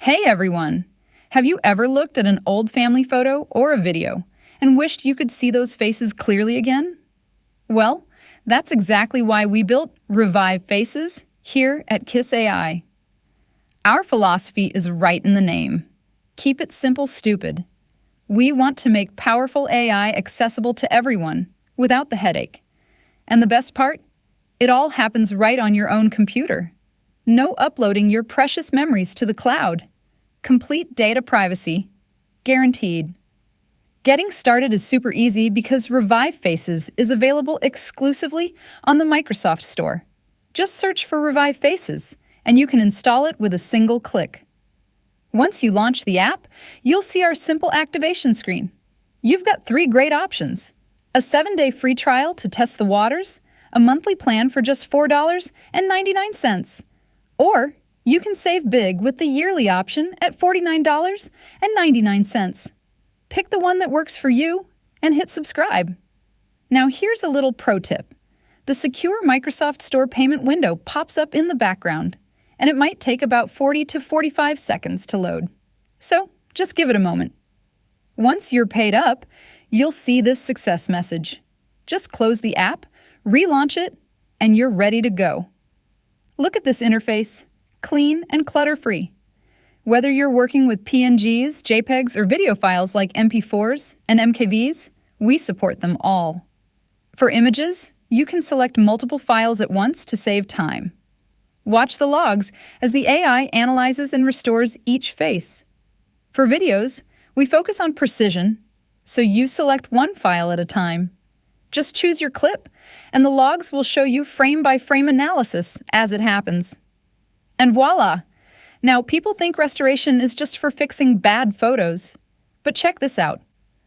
Hey everyone! Have you ever looked at an old family photo or a video and wished you could see those faces clearly again? Well, that's exactly why we built Revive Faces here at Kiss AI. Our philosophy is right in the name. Keep it simple, stupid. We want to make powerful AI accessible to everyone without the headache. And the best part? It all happens right on your own computer. No uploading your precious memories to the cloud. Complete data privacy. Guaranteed. Getting started is super easy because Revive Faces is available exclusively on the Microsoft Store. Just search for Revive Faces, and you can install it with a single click. Once you launch the app, you'll see our simple activation screen. You've got 3 great options: a 7-day free trial to test the waters, a monthly plan for just $4.99, or you can save big with the yearly option at $49.99. Pick the one that works for you and hit subscribe. Now here's a little pro tip. The secure Microsoft Store payment window pops up in the background, and it might take about 40 to 45 seconds to load. So just give it a moment. Once you're paid up, you'll see this success message. Just close the app, relaunch it, and you're ready to go. Look at this interface, clean and clutter-free. Whether you're working with PNGs, JPEGs, or video files like MP4s and MKVs, we support them all. For images, you can select multiple files at once to save time. Watch the logs as the AI analyzes and restores each face. For videos, we focus on precision, so you select one file at a time. Just choose your clip, and the logs will show you frame-by-frame analysis as it happens. And voila! Now, people think restoration is just for fixing bad photos. But check this out.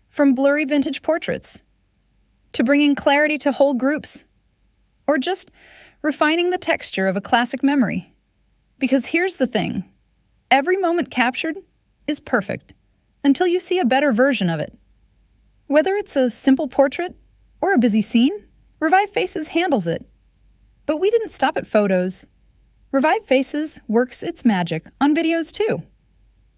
From blurry vintage portraits, to bringing clarity to whole groups, or just refining the texture of a classic memory. Because here's the thing. Every moment captured is perfect until you see a better version of it. Whether it's a simple portrait or a busy scene, Revive Faces handles it. But we didn't stop at photos. Revive Faces works its magic on videos too.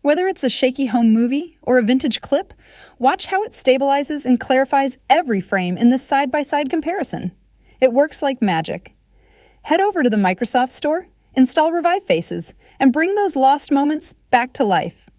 Whether it's a shaky home movie or a vintage clip, watch how it stabilizes and clarifies every frame in this side-by-side comparison. It works like magic. Head over to the Microsoft Store, install Revive Faces, and bring those lost moments back to life.